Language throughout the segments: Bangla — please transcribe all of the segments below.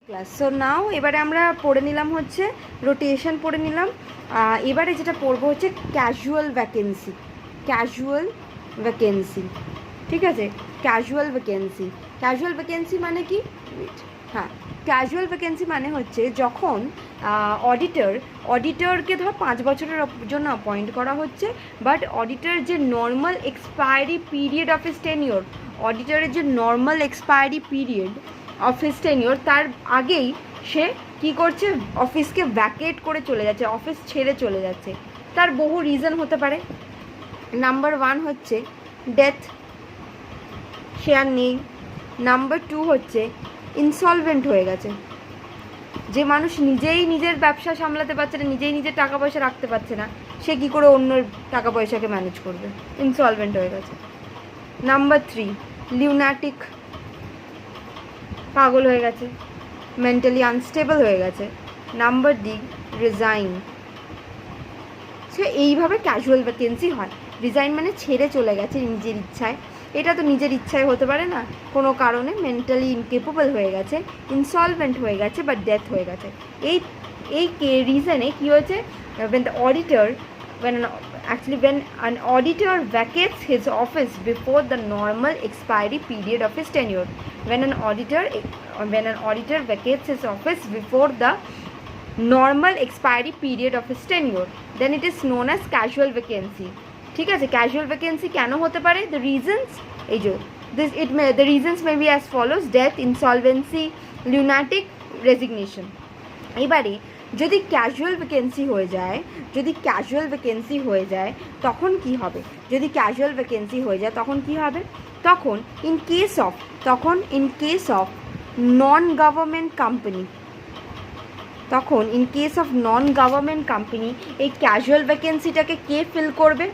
ক্লাস। সো নাও এবারে আমরা পড়ে নিলাম হচ্ছে রোটেশন পড়ে নিলাম। এবারে যেটা পড়বো হচ্ছে ক্যাজুয়াল ভ্যাকেন্সি। ক্যাজুয়াল ভ্যাকেন্সি, ঠিক আছে? ক্যাজুয়াল ভ্যাকেন্সি, ক্যাজুয়াল ভ্যাকেন্সি মানে কি? হ্যাঁ, ক্যাজুয়াল ভ্যাকেন্সি মানে হচ্ছে যখন অডিটরকে ধর 5 বছরের জন্য অ্যাপয়েন্ট করা হচ্ছে, বাট অডিটর যে normal expiry period of his tenure, অডিটরের যে normal expiry period of his tenure তার আগেই সে কী করছে, অফিসকে ভ্যাকেট করে চলে যাচ্ছে, অফিস ছেড়ে চলে যাচ্ছে। তার বহু রিজন হতে পারে। নাম্বার 1 হচ্ছে ডেথ, সে আর নেই। নাম্বার 2 হচ্ছে ইনসলভেন্ট হয়ে গেছে, যে মানুষ নিজেই নিজের ব্যবসা সামলাতে পারছে না, নিজেই নিজের টাকা পয়সা রাখতে পারছে না, সে কী করে অন্যের টাকা পয়সাকে ম্যানেজ করবে? ইনসলভেন্ট হয়ে গেছে। নাম্বার 3 লিউনাটিক, পাগল হয়ে গেছে, মেন্টালি আনস্টেবল হয়ে গেছে। Number D resign. সে এইভাবে ক্যাজুয়াল ভ্যাকেন্সি হয়। রিজাইন মানে ছেড়ে চলে গেছে নিজের ইচ্ছায়। এটা তো নিজের ইচ্ছায় হতে পারে না, কোনো কারণে মেন্টালি ইনকেপেবল হয়ে গেছে, ইনসলভেন্ট হয়ে গেছে বা ডেথ হয়ে গেছে। এই রিজনে কী হয়েছে? when an auditor vacates his office before the normal expiry period of his tenure. When an auditor vacates his office before the normal expiry period of his tenure, then it is known as casual vacancy. ঠিক আছে? ক্যাজুয়াল ভ্যাকেন্সি কেন হতে পারে? দ্য রিজনস, এই যে the reasons may be as follows: death, insolvency, lunatic, resignation. এবারে যদি ক্যাজুয়াল ভ্যাকেন্সি হয়ে যায়, তখন কি হবে? যদি ক্যাজুয়াল ভ্যাকেন্সি হয়ে যায় তখন কি হবে? তখন in case of non government company, এই ক্যাজুয়াল ভ্যাকেন্সিটাকে কে ফিল করবে?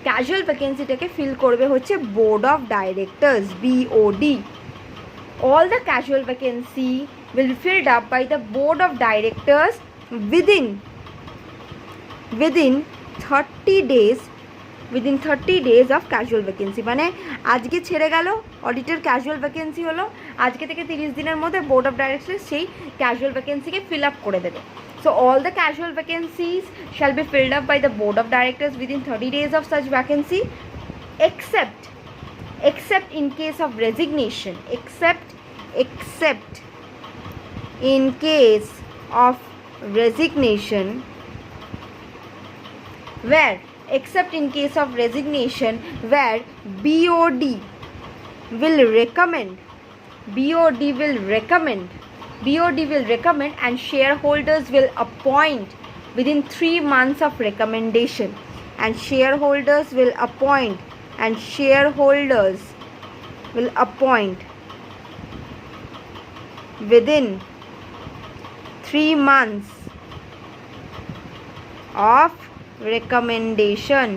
ক্যাজুয়াল ভ্যাকেন্সিটাকে ফিল করবে হচ্ছে board of directors, BOD. All the casual vacancy will be filled up by the board of directors within 30 days of casual vacancy. মানে আজকে ছেড়ে গেল অডিটর, ক্যাজুয়াল ভ্যাকেন্সি হলো, আজকে থেকে 30 দিনের মধ্যে বোর্ড অফ ডাইরেক্টর্স সেই ক্যাজুয়াল ভ্যাকেন্সিকে ফিল আপ করে দেবে। So all the casual vacancies shall be filled up by the board of directors within 30 days of such vacancy, except in case of resignation, except in case of resignation where BOD will recommend and shareholders will appoint within 3 months of recommendation, and shareholders will appoint within 3 months of recommendation.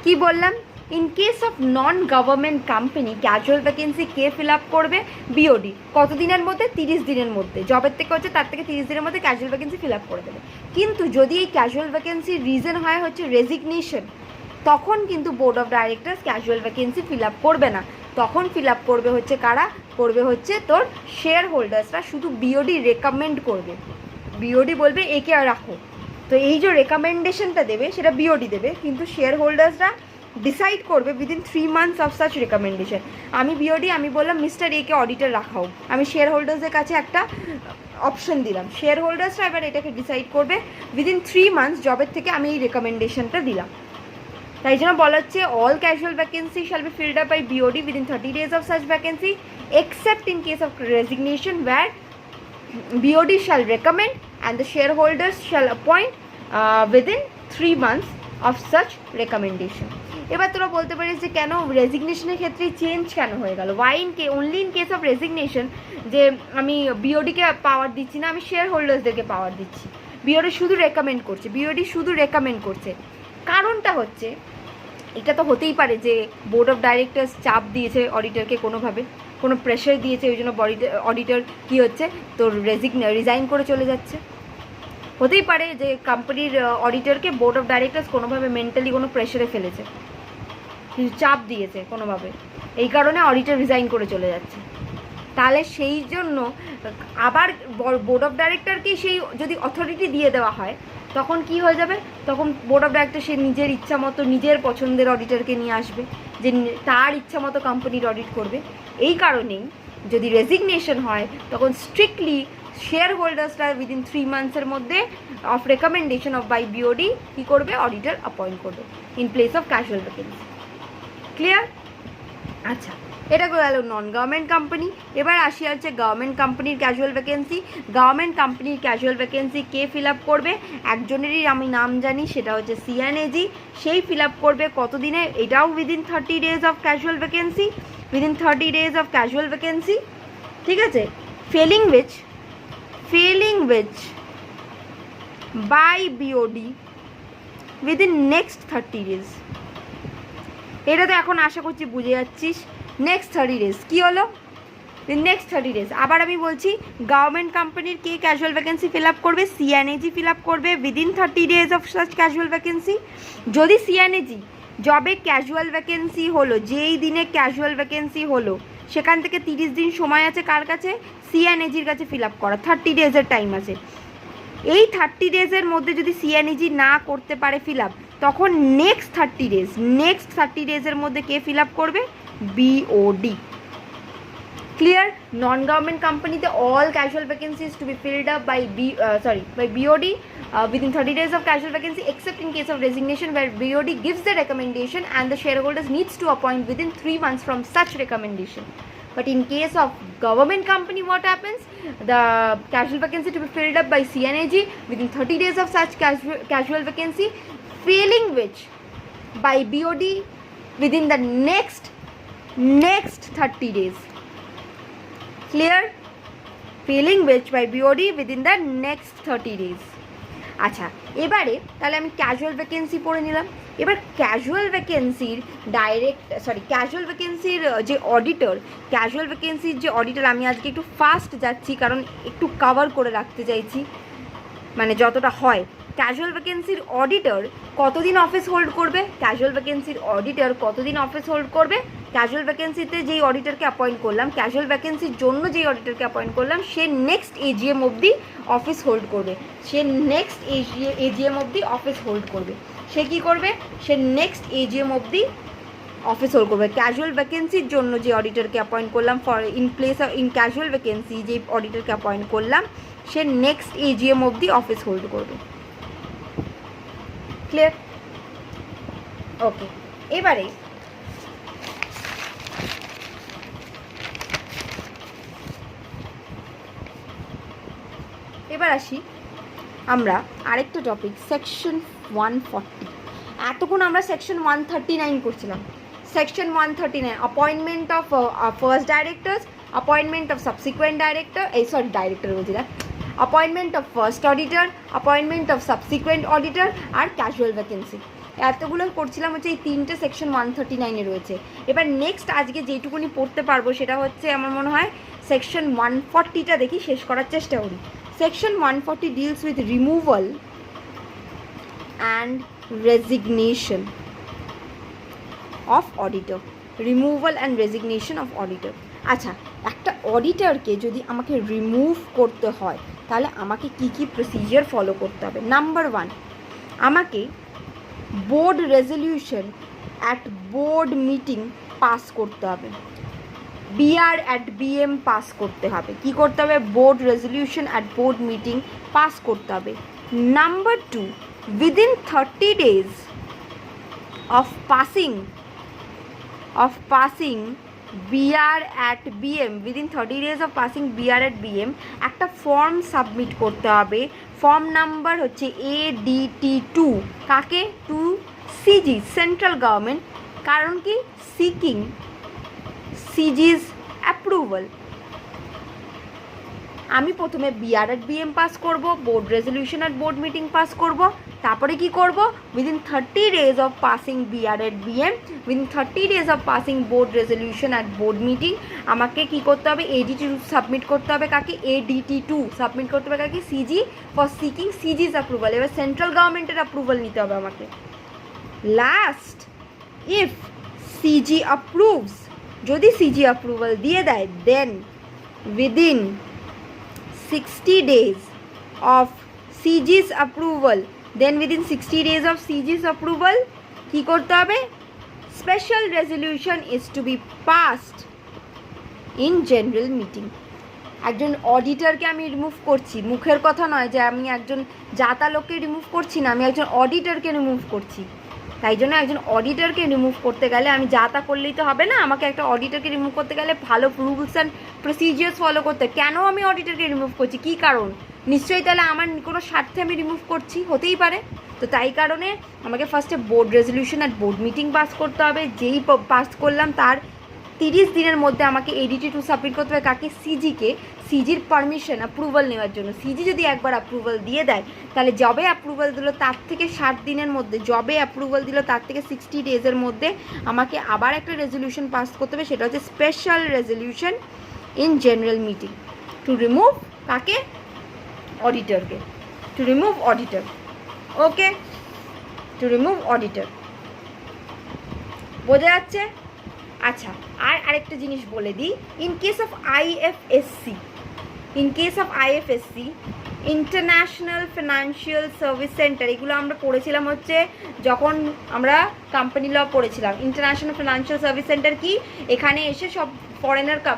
কি বললাম? In case of non government company casual vacancy K fill up করবে? BOD। কত দিনের মধ্যে? 30 দিনের মধ্যে। জবের থেকে হচ্ছে তার থেকে 30 দিনের মধ্যে ক্যাজুয়াল ভ্যাকেন্সি ফিল আপ করে দেবে। কিন্তু যদি এই ক্যাজুয়াল ভ্যাকেন্সির রিজন হয় হচ্ছে রেজিগনেশন, তখন কিন্তু board of directors casual vacancy feel up করবে না। তখন ফিল আপ করবে হচ্ছে কারা? করবে হচ্ছে তোর শেয়ার হোল্ডার্সরা। শুধু BOD রেকমেন্ড করবে, BOD বলবে একে রাখো। তো এই যে রেকমেন্ডেশনটা দেবে সেটা BOD দেবে, কিন্তু শেয়ার হোল্ডার্সরা ডিসাইড করবে within 3 months of such recommendation. আমি BOD, আমি বললাম মিস্টার একে অডিটর রাখাও, আমি শেয়ার হোল্ডার্সদের কাছে একটা অপশন দিলাম, শেয়ার হোল্ডার্সরা এবার এটাকে ডিসাইড করবে উইদিন 3 months জবের থেকে আমি এই রেকমেন্ডেশনটা দিলাম। তাই জন্য বলা হচ্ছে all casual vacancy shall be filled up by BOD within 30 days of such vacancy, except in case of resignation where BOD shall recommend and the shareholders shall appoint within 3 months of such recommendation. এবার তোরা বলতে পারিস যে কেন রেজিগনেশনের ক্ষেত্রে চেঞ্জ কেন হয়ে গেল? only in case of resignation যে আমি BOD-কে পাওয়ার দিচ্ছি না, আমি শেয়ার হোল্ডার্সদেরকে পাওয়ার দিচ্ছি। BOD শুধু রেকমেন্ড করছে। কারণটা হচ্ছে, এটা তো হতেই পারে যে বোর্ড অফ ডাইরেক্টর্স চাপ দিয়েছে অডিটরকে, কোনোভাবে কোনো প্রেশার দিয়েছে, ওই জন্য অডিটর কী হচ্ছে তোর রিজাইন করে চলে যাচ্ছে। হতেই পারে যে কোম্পানির অডিটরকে বোর্ড অফ ডাইরেক্টর্স কোনোভাবে মেন্টালি কোনো প্রেশারে ফেলেছে। কিছু চাপ দিয়েছে কোনোভাবে, এই কারণে অডিটর রিজাইন করে চলে যাচ্ছে। তাহলে সেই জন্য আবার বোর্ড অফ ডাইরেক্টরকে সেই যদি অথরিটি দিয়ে দেওয়া হয় তখন কি হয়ে যাবে, তখন বোর্ড অফ ডাইরেক্টর সে নিজের ইচ্ছা মতো নিজের পছন্দের অডিটরকে নিয়ে আসবে, যে তার ইচ্ছা মতো কোম্পানির অডিট করবে। এই কারণেই যদি রেজিগনেশন হয় তখন স্ট্রিক্টলি শেয়ার হোল্ডার্সরা উইদিন 3 মান্থসের মধ্যে of recommendation of by BOD কী করবে, অডিটর অ্যাপয়েন্ট করবে in place of casual vacancy. Clear? আচ্ছা, এটা গেল নন গভর্নমেন্ট কোম্পানি। এবার আসি হচ্ছে গভর্নমেন্ট কোম্পানির ক্যাজুয়াল ভ্যাকেন্সি। গভর্নমেন্ট কোম্পানির ক্যাজুয়াল ভ্যাকেন্সি কে ফিল আপ করবে? একজনেরই আমি নাম জানি, সেটা হচ্ছে সিএনএজি। সেই ফিল আপ করবে কতদিনে? এটাও within 30 days of casual vacancy, within 30 days of casual vacancy. ঠিক আছে? Filling which by BOD within next 30 days। এটা তো এখন আশা করছি বুঝে যাচ্ছিস। নেক্সট 30 days কী হলো? Next 30 days। আবার আমি বলছি, গভর্নমেন্ট কোম্পানির কে ক্যাজুয়াল ভ্যাকেন্সি ফিল আপ করবে? সিএনএজি ফিল আপ করবে within 30 days of such casual vacancy. যদি সিএনএজি জবে ক্যাজুয়াল ভ্যাকেন্সি হলো, যেই দিনে ক্যাজুয়াল ভ্যাকেন্সি হলো সেখান থেকে 30 দিন সময় আছে কার কাছে? সিএনএজির কাছে ফিল আপ করা। 30 days টাইম আছে। এই 30 days মধ্যে যদি সিএনএজি না করতে পারে ফিল আপ, তখন নেক্সট 30 days মধ্যে কে ফিল আপ করবে? বিওডি। ক্লিয়ার? নন গভর্নমেন্ট কোম্পানিতে all casual vacancies to be filled up by BOD within 30 days of casual vacancy, except in case of resignation where BOD gives the recommendation and the shareholders needs to appoint within 3 months from such recommendation. But in case of government company, what happens? The casual vacancy to be filled up by CNAG within 30 days of such casual vacancy, failing which by BOD within the next 30 days. Clear? Failing which by BOD within the next 30 days. আচ্ছা, এবারে তাহলে আমি ক্যাজুয়াল ভ্যাকেন্সি পড়ে নিলাম। এবার ক্যাজুয়াল ভ্যাকেন্সির ক্যাজুয়াল ভ্যাকেন্সির যে অডিটর, আমি আজকে একটু ফাস্ট যাচ্ছি কারণ একটু কভার করে রাখতে চাইছি, মানে যতটা হয়। ক্যাজুয়াল ভ্যাকেন্সির অডিটর কতদিন অফিস হোল্ড করবে? ক্যাজুয়াল ভ্যাকেন্সিতে যেই অডিটরকে অ্যাপয়েন্ট করলাম, ক্যাজুয়াল ভ্যাকেন্সির জন্য যেই অডিটরকে অ্যাপয়েন্ট করলাম, সে নেক্সট এজিএম অবধি অফিস হোল্ড করবে। সে কী করবে? সে নেক্সট এজিএম অবধি অফিস হোল্ড করবে। ক্যাজুয়াল ভ্যাকেন্সির জন্য যে অডিটরকে অ্যাপয়েন্ট করলাম, ইন ক্যাজুয়াল ভ্যাকেন্সি যে অডিটরকে অ্যাপয়েন্ট করলাম, সে নেক্সট এজিএম অবধি অফিস হোল্ড করবে। ক্লিয়ার? ওকে, এবারে আসি আমরা আরেকটা টপিক, সেকশন 140। এতক্ষণ আমরা সেকশন 139 করছিলাম। Section 139 appointment of first directors, appointment of subsequent appointment of first auditor, appointment of subsequent auditor আর ক্যাজুয়াল ভ্যাকেন্সি। এতগুলো করছিলাম হচ্ছে এই 3টে সেকশন 139 রয়েছে। এবার নেক্সট আজকে যেটুকুনি পড়তে পারবো সেটা হচ্ছে আমার মনে হয় সেকশন 140টা দেখি শেষ করার চেষ্টা করি। Section 140 deals with removal and resignation of auditor. আচ্ছা, একটা অডিটরকে যদি আমাকে রিমুভ করতে হয় তাহলে আমাকে কি প্রসিজার ফলো করতে হবে? নাম্বার 1, আমাকে board resolution at board meeting pass করতে হবে। BR at BM পাস করতে হবে। কি করতে হবে? Board resolution at board meeting pass করতে হবে। Number 2, within 30 days of passing BR at BM, within 30 days of passing BR at BM একটা ফর্ম সাবমিট করতে হবে। ফর্ম নাম্বার হচ্ছে ADT2। কাকে? To CG, central government. কারণ কি? Seeking CG's approval. আমি প্রথমে BR at BM পাস করব, board resolution at board meeting pass করব, তারপরে কি করব? Within 30 days of passing BR at BM, within 30 days of passing board resolution at board meeting আমাকে কি করতে হবে? ADT2 সাবমিট করতে হবে। কাকে? ADT2 সাবমিট করতে হবে কাকে? CG, for seeking CG's approval. এবার সেন্ট্রাল গভর্নমেন্টের অ্যাপ্রুভাল নিতে হবে আমাকে। লাস্ট, ইফ সিজি অ্যাপ্রুভস, যদি সিজি অ্যাপ্রুভাল দিয়ে দেয়, দেন within 60 days of CG's approval, then within 60 days of CG's approval কি করতে হবে, special resolution is to be passed in general meeting. একজন অডিটরকে আমি রিমুভ করছি, মুখের কথা নয় যে আমি একজন জাতা লোককে রিমুভ করছি না, আমি একজন অডিটরকে রিমুভ করছি। তাই জন্য একজন অডিটরকে রিমুভ করতে গেলে আমি জাতা করলেই তো হবে না, আমাকে একটা অডিটরকে রিমুভ করতে গেলে ভালো রুলস অ্যান্ড প্রসিজিয়ার্স ফলো করতে। কেন আমি অডিটরকে রিমুভ করছি, কী কারণ? নিশ্চয়ই তাহলে আমার কোনো স্বার্থে আমি রিমুভ করছি, হতেই পারে। তো তাই কারণে আমাকে ফার্স্টে বোর্ড রেজলিউশন আর বোর্ড মিটিং পাস করতে হবে। যেই পাস করলাম তার 30 দিনের মধ্যে আমাকে ADT2 সাবমিট করতে হবে। কাকে? সিজিকে। সিজির পারমিশন, অ্যাপ্রুভাল নেওয়ার জন্য। সিজি যদি একবার অ্যাপ্রুভাল দিয়ে দেয়, তাহলে জবে অ্যাপ্রুভাল দিল তার থেকে 60 দিনের মধ্যে, জবে অ্যাপ্রুভাল দিল তার থেকে 60 ডেজের মধ্যে আমাকে আবার একটা রেজলিউশন পাস করতে হবে। সেটা হচ্ছে special resolution in general meeting to remove কাকে? অডিটরকে। To remove auditor. Okay, to remove auditor. বোঝা যাচ্ছে? আচ্ছা, আর আরেকটা জিনিস বলে দিই। In case of IFSC, international financial service centre, এগুলো আমরা পড়েছিলাম হচ্ছে যখন আমরা কোম্পানি ল পড়েছিলাম। ইন্টারন্যাশনাল ফিনান্সিয়াল সার্ভিস সেন্টার কি? এখানে এসে সব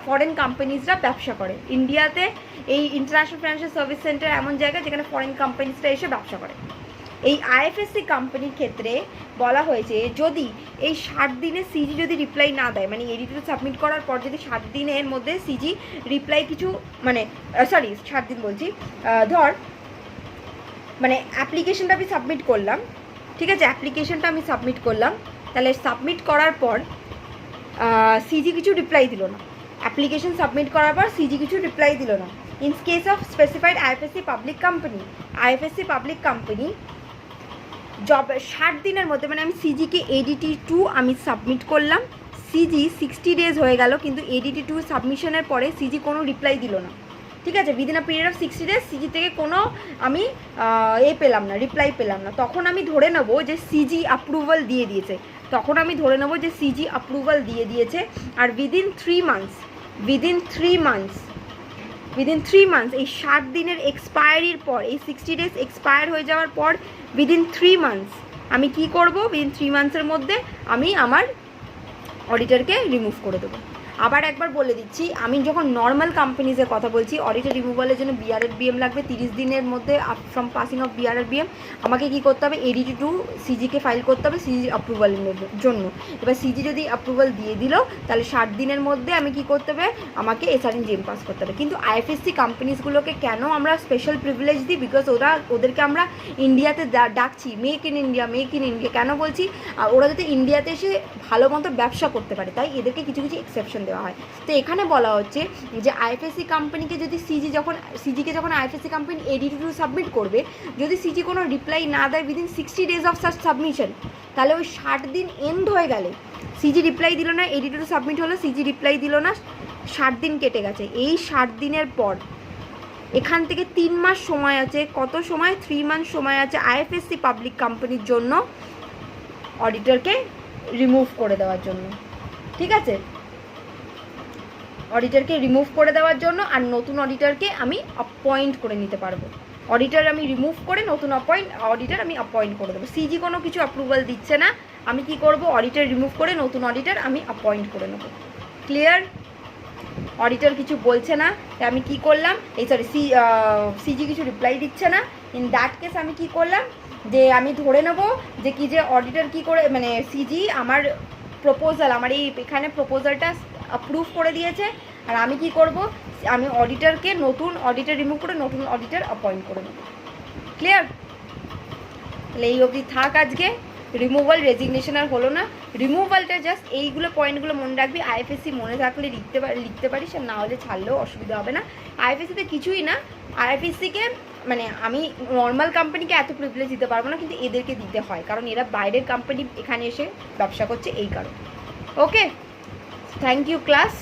ফরেন কোম্পানিজরা ব্যবসা করে। ইন্ডিয়াতে এই ইন্টারন্যাশনাল ফিনান্সিয়াল সার্ভিস সেন্টার এমন জায়গা যেখানে ফরেন কোম্পানিজরা এসে ব্যবসা করে। এই আইএফএসসি কোম্পানির ক্ষেত্রে বলা হয়েছে যদি এই 60 দিনে সিজি যদি রিপ্লাই না দেয়, মানে ADT2 সাবমিট করার পর যদি 60 দিনের মধ্যে সিজি রিপ্লাই কিছু, মানে 60 দিন বলছি, ধর মানে অ্যাপ্লিকেশনটা আমি সাবমিট করলাম, ঠিক আছে, অ্যাপ্লিকেশনটা আমি সাবমিট করলাম, তাহলে সাবমিট করার পর সিজি কিছু রিপ্লাই দিল না, অ্যাপ্লিকেশন সাবমিট করার পর সিজি কিছু রিপ্লাই দিল না। In case of specified IFSC public company job 60 দিনের মধ্যে, মানে আমি সিজিকে ADT2 আমি সাবমিট করলাম, সিজি 60 ডেজ হয়ে গেল, কিন্তু ADT2 সাবমিশনের পরে সিজি কোনো রিপ্লাই দিল না, ঠিক আছে, within a period of 60 days CG থেকে কোনো আমি পেলাম না, রিপ্লাই পেলাম না, তখন আমি ধরে নেবো যে সিজি অ্যাপ্রুভাল দিয়ে দিয়েছে। আর উইদিন 3 মান্থস এই 60 দিনের এক্সপায়ারির পর, এই 60 ডেজ এক্সপায়ার হয়ে যাওয়ার পর উইদিন 3 মান্থস আমি কি করব? উইদিন 3 মান্থসের মধ্যে আমি আমার অডিটরকে রিমুভ করে দেবো। আবার একবার বলে দিচ্ছি, আমি যখন নর্মাল কোম্পানিজের কথা বলছি, অডিটর রিমুভালের জন্য BRRBM লাগবে 30 দিনের মধ্যে ফ্রম পাসিং অফ BRRBM। আমাকে কি করতে হবে? ADT2 সিজিকে ফাইল করতে হবে সিজি অ্যাপ্রুভালের জন্য। এবার সিজি যদি অ্যাপ্রুভাল দিয়ে দিল, তাহলে 60 দিনের মধ্যে আমি কি করতে হবে? আমাকে SRNGM পাস করতে হবে। কিন্তু আইএফএসসি কোম্পানিজগুলোকে কেন আমরা স্পেশাল প্রিভিলেজ দিই? বিকজ ওদেরকে আমরা ইন্ডিয়াতে ডাকছি, মেক ইন ইন্ডিয়া। কেন বলছি? ওরা যাতে ইন্ডিয়াতে এসে ভালো মতো ব্যবসা করতে পারে, তাই এদেরকে কিছু এক্সেপশন দেওয়া হয়। তো এখানে বলা হচ্ছে যে আইএফএসসি কোম্পানিকে যদি সিজিকে যখন আইএফএসসি কোম্পানি ADT2 সাবমিট করবে, যদি সিজি কোনো রিপ্লাই না দেয় within 60 days of such submission, তাহলে ওই 60 দিন এন্ড হয়ে গেলে, সিজি রিপ্লাই দিল না, ADT2 সাবমিট হলো, সিজি রিপ্লাই দিল না, 60 দিন কেটে গেছে। এই 60 দিনের পর এখান থেকে 3 মাস সময় আছে। কত সময়? 3 মান্থ সময় আছে আইএফএসসি পাবলিক কোম্পানির জন্য অডিটরকে রিমুভ করে দেওয়ার জন্য, ঠিক আছে, অডিটরকে রিমুভ করে দেওয়ার জন্য। আর নতুন অডিটরকে আমি অ্যাপয়েন্ট করে নিতে পারবো। অডিটর আমি রিমুভ করে নতুন অডিটর আমি অ্যাপয়েন্ট করে দেবো। সিজি কোনো কিছু অ্যাপ্রুভাল দিচ্ছে না, আমি কি করব? অডিটর রিমুভ করে নতুন অডিটর আমি অ্যাপয়েন্ট করে নেব। ক্লিয়ার? অডিটর কিছু বলছে না, তাই আমি কি করলাম? সিজি কিছু রিপ্লাই দিচ্ছে না। ইন দ্যাট কেস আমি কি করলাম? যে আমি ধরে নেব যে কি, যে অডিটর কি করে, মানে সিজি আমার প্রপোজাল, আমার এই এখানে প্রপোজালটা অ্যাপ্রুভ করে দিয়েছে। আর আমি কি করব? আমি অডিটরকে নতুন অডিটর রিমুভ করে নতুন অডিটর অ্যাপয়েন্ট করে নেব। ক্লিয়ার? তাহলে এই অবধি থাক আজকে। রিমুভাল, রেজিগনেশন আর হলো না। রিমুভালটা জাস্ট এইগুলো পয়েন্টগুলো মনে রাখবি। আইএফএসসি মনে থাকলে লিখতে পারিস, আর না হলে ছাড়লেও অসুবিধা হবে না। আইএফএসসিতে কিছুই না। আইএফএসসিকে মানে আমি নর্মাল কোম্পানিকে এত প্রিভিলেজ দিতে পারবো না, কিন্তু এদেরকে দিতে হয়, কারণ এরা বাইরের কোম্পানি এখানে এসে ব্যবসা করছে, এই কারণে। ওকে, থ্যাংক ইউ ক্লাস।